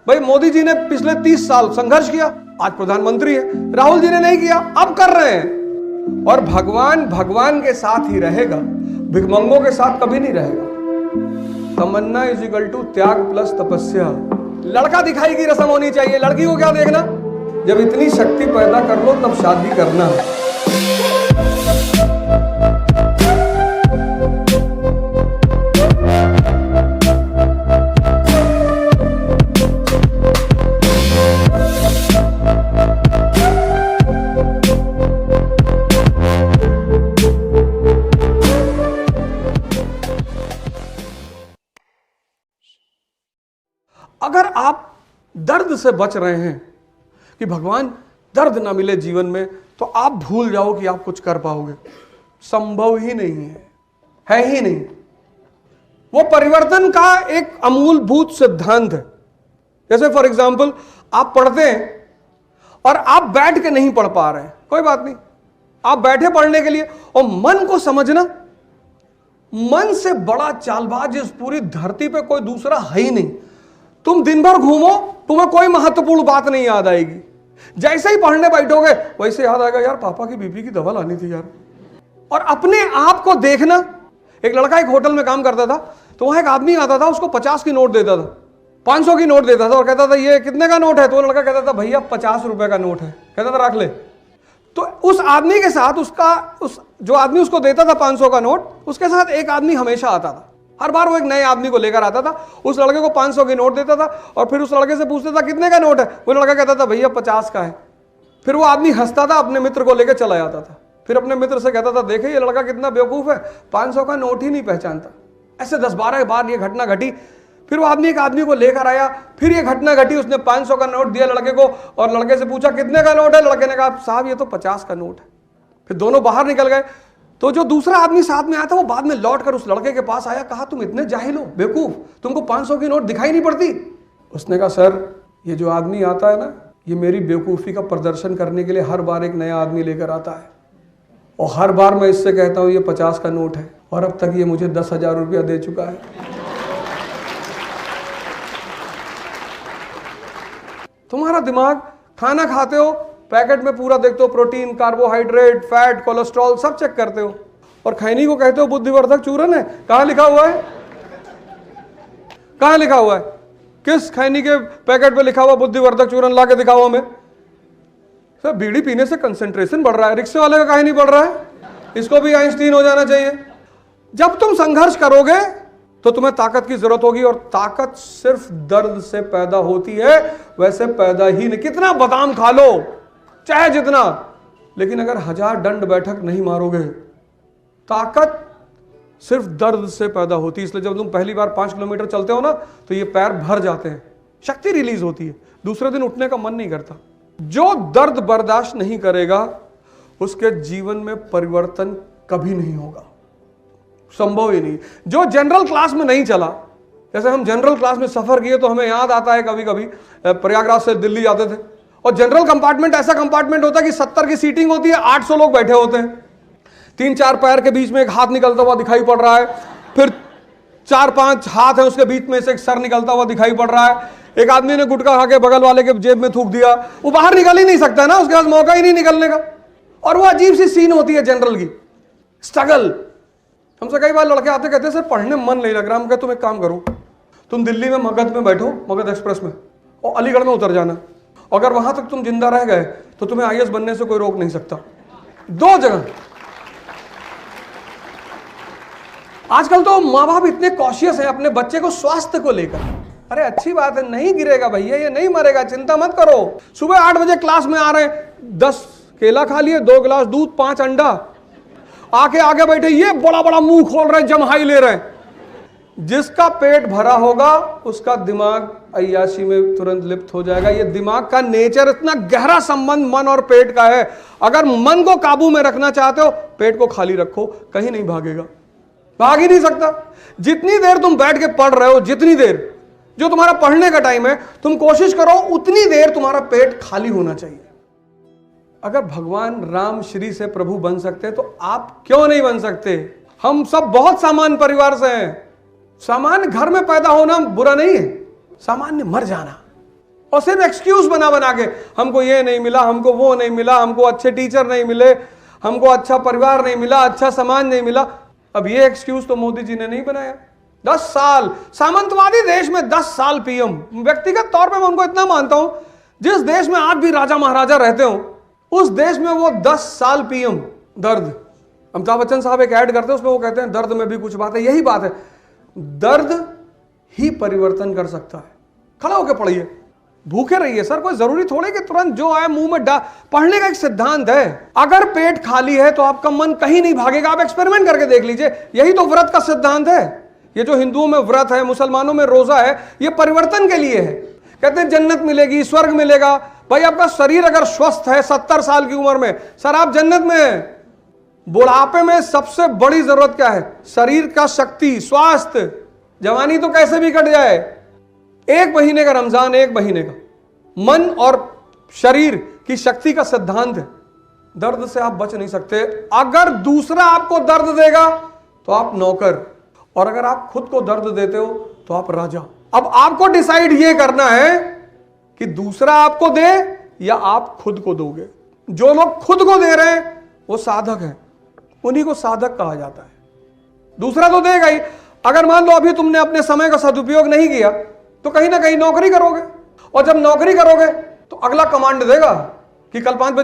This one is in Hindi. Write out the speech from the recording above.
भाई मोदी जी ने पिछले 30 साल संघर्ष किया, आज प्रधानमंत्री है। राहुल जी ने नहीं किया, अब कर रहे हैं। और भगवान भगवान के साथ ही रहेगा, भिखमंगों के साथ कभी नहीं रहेगा। तमन्ना इज इक्वल टू त्याग प्लस तपस्या। लड़का दिखाई की रस्म होनी चाहिए, लड़की को क्या देखना। जब इतनी शक्ति पैदा कर लो तब शादी करना। अगर आप दर्द से बच रहे हैं कि भगवान दर्द ना मिले जीवन में, तो आप भूल जाओ कि आप कुछ कर पाओगे। संभव ही नहीं है ही नहीं। वो परिवर्तन का एक अमूलभूत सिद्धांत है। जैसे फॉर एग्जाम्पल आप पढ़ते हैं और आप बैठ के नहीं पढ़ पा रहे हैं, कोई बात नहीं, आप बैठे पढ़ने के लिए। और मन को समझना, मन से बड़ा चालबाज इस पूरी धरती पे कोई दूसरा है ही नहीं। तुम दिन भर घूमो, तुम्हें कोई महत्वपूर्ण बात नहीं याद आएगी। जैसे ही पढ़ने बैठोगे वैसे याद आएगा, यार पापा की बीपी की दवा लानी थी यार। और अपने आप को देखना। एक लड़का एक होटल में काम करता था, तो वहां एक आदमी आता था, उसको 50 की नोट देता था, 500 की नोट देता था और कहता था ये कितने का नोट है। तो वो लड़का कहता था भैया 50 रुपए का नोट है। कहता था रख ले। तो उस आदमी के साथ जो आदमी उसको देता था 500 का नोट, उसके साथ एक आदमी हमेशा आता था। हर बार वो एक नए आदमी को लेकर आता था, उस लड़के को 500 की नोट देता था और फिर उस लड़के से पूछता था कितने का नोट है। वो लड़का कहता था भैया 50 का है। फिर वो आदमी हंसता था, अपने मित्र को लेकर चला जाता था। फिर अपने मित्र से कहता था देखे ये लड़का कितना बेवकूफ है, 500 का नोट ही नहीं पहचानता। ऐसे 10-12 बार ये घटना घटी। फिर वो आदमी एक आदमी को लेकर आया, फिर ये घटना घटी। उसने 500 का नोट दिया लड़के को और लड़के से पूछा कितने का नोट है। लड़के ने कहा साहब ये तो 50 का नोट है। फिर दोनों बाहर निकल गए। तो जो दूसरा आदमी साथ में आया था वो बाद में लौटकर उस लड़के के पास आया, कहा तुम इतने जाहिल हो, बेवकूफ, तुमको 500 की नोट दिखाई नहीं पड़ती। उसने कहा सर ये जो आदमी आता है ना, ये मेरी बेवकूफ़ी का प्रदर्शन करने के लिए हर बार एक नया आदमी लेकर आता है और हर बार मैं इससे कहता हूँ ये 50 का नोट है और अब तक ये मुझे 10,000 रुपया दे चुका है। तुम्हारा दिमाग, खाना खाते हो पैकेट में पूरा देखते हो, प्रोटीन, कार्बोहाइड्रेट, फैट, कोलेस्ट्रॉल सब चेक करते हो और खैनी को कहते हो बुद्धिवर्धक चूरन है। कहाँ लिखा हुआ है? कहाँ लिखा हुआ है? किस खैनी के पैकेट पे लिखा हुआ बुद्धिवर्धक चूरन? ला के दिखाओ हमें। सर बीड़ी पीने से कंसंट्रेशन बढ़ रहा है, रिक्शे वाले का काहे नहीं बढ़ रहा है? इसको भी आइंस्टीन हो जाना चाहिए। जब तुम संघर्ष करोगे तो तुम्हें ताकत की जरूरत होगी और ताकत सिर्फ दर्द से पैदा होती है, वैसे पैदा ही नहीं। कितना बादाम खा लो चाहे जितना, लेकिन अगर 1000 दंड बैठक नहीं मारोगे, ताकत सिर्फ दर्द से पैदा होती है। इसलिए जब तुम पहली बार 5 किलोमीटर चलते हो ना, तो ये पैर भर जाते हैं, शक्ति रिलीज होती है, दूसरे दिन उठने का मन नहीं करता। जो दर्द बर्दाश्त नहीं करेगा उसके जीवन में परिवर्तन कभी नहीं होगा, संभव ही नहीं। जो जनरल क्लास में नहीं चला, जैसे हम जनरल क्लास में सफर किए तो हमें याद आता है कभी कभी प्रयागराज से दिल्ली जाते थे और जनरल कंपार्टमेंट ऐसा कंपार्टमेंट होता है कि 70 की सीटिंग होती है, 800 लोग बैठे होते हैं। 3-4 पैर के बीच में एक हाथ निकलता हुआ दिखाई पड़ रहा है, फिर 4-5 हाथ है उसके बीच में से एक सर निकलता हुआ दिखाई पड़ रहा है। एक आदमी ने गुटखा खा के बगल वाले के जेब में थूक दिया, वो बाहर निकल ही नहीं सकता ना, उसके पास मौका ही नहीं निकलने का। और वो अजीब सी सीन होती है जनरल की, स्ट्रगल। हमसे कई बार लड़के आते कहते सर पढ़ने में मन नहीं लग रहा। हम कहते तुम एक काम करो, तुम दिल्ली में मगध में बैठो, मगध एक्सप्रेस में, और अलीगढ़ में उतर जाना। अगर वहां तक तुम जिंदा रह गए तो तुम्हें आईएएस बनने से कोई रोक नहीं सकता। 2 जगह। आजकल तो माँ बाप इतने कॉशियस हैं अपने बच्चे को स्वास्थ्य को लेकर। अरे अच्छी बात है, नहीं गिरेगा भैया, ये नहीं मरेगा, चिंता मत करो। सुबह 8 बजे क्लास में आ रहे हैं, 10 केला खा लिए, 2 गिलास दूध, 5 अंडा, आके आगे बैठे, ये बड़ा बड़ा मुंह खोल रहे हैं, जमहाई ले रहे हैं। जिसका पेट भरा होगा उसका दिमाग अय्याशी में तुरंत लिप्त हो जाएगा। ये दिमाग का नेचर, इतना गहरा संबंध मन और पेट का है। अगर मन को काबू में रखना चाहते हो, पेट को खाली रखो, कहीं नहीं भागेगा, भाग ही नहीं सकता। जितनी देर तुम बैठ के पढ़ रहे हो, जितनी देर जो तुम्हारा पढ़ने का टाइम है, तुम कोशिश करो उतनी देर तुम्हारा पेट खाली होना चाहिए। अगर भगवान राम श्री से प्रभु बन सकते तो आप क्यों नहीं बन सकते? हम सब बहुत सामान्य परिवार से हैं। सामान्य घर में पैदा होना बुरा नहीं है, सामान्य मर जाना और सिर्फ एक्सक्यूज बना बना के, हमको ये नहीं मिला, हमको वो नहीं मिला, हमको अच्छे टीचर नहीं मिले, हमको अच्छा परिवार नहीं मिला, अच्छा समाज नहीं मिला। अब ये एक्सक्यूज तो मोदी जी ने नहीं बनाया। 10 साल सामंतवादी देश में 10 साल पीएम, व्यक्तिगत तौर पे मैं उनको इतना मानता हूं, जिस देश में आज भी राजा महाराजा रहते हो उस देश में वो 10 साल पीएम। दर्द, अमिताभ बच्चन साहब एक ऐड करते हैं, उसमें वो कहते हैं दर्द में भी कुछ बात है। यही बात है, दर्द ही परिवर्तन कर सकता है। खड़ा होकर पढ़िए, भूखे रहिए सर, कोई जरूरी थोड़े कि तुरंत जो आए मुंह में पढ़ने का एक सिद्धांत है। अगर पेट खाली है तो आपका मन कहीं नहीं भागेगा। आप एक्सपेरिमेंट करके देख लीजिए, यही तो व्रत का सिद्धांत है। ये जो हिंदुओं में व्रत है, मुसलमानों में रोजा है, ये परिवर्तन के लिए है। कहते हैं जन्नत मिलेगी, स्वर्ग मिलेगा। भाई आपका शरीर अगर स्वस्थ है 70 साल की उम्र में, सर आप जन्नत में हैं। बुढ़ापे में सबसे बड़ी जरूरत क्या है? शरीर का शक्ति, स्वास्थ्य। जवानी तो कैसे भी कट जाए, 1 महीने का रमजान, 1 महीने का। मन और शरीर की शक्ति का सिद्धांत है। दर्द से आप बच नहीं सकते। अगर दूसरा आपको दर्द देगा तो आप नौकर, और अगर आप खुद को दर्द देते हो तो आप राजा। अब आपको डिसाइड ये करना है कि दूसरा आपको दे या आप खुद को दोगे। जो लोग खुद को दे रहे हैं वो साधक हैं, उन्हीं को साधक कहा जाता है। दूसरा तो देगा ही। अगर मान लो अभी तुमने अपने समय का सदुपयोग नहीं किया तो कहीं ना कहीं नौकरी करोगे, और जब नौकरी करोगे तो अगला कमांड देगा कि कल 5 बजे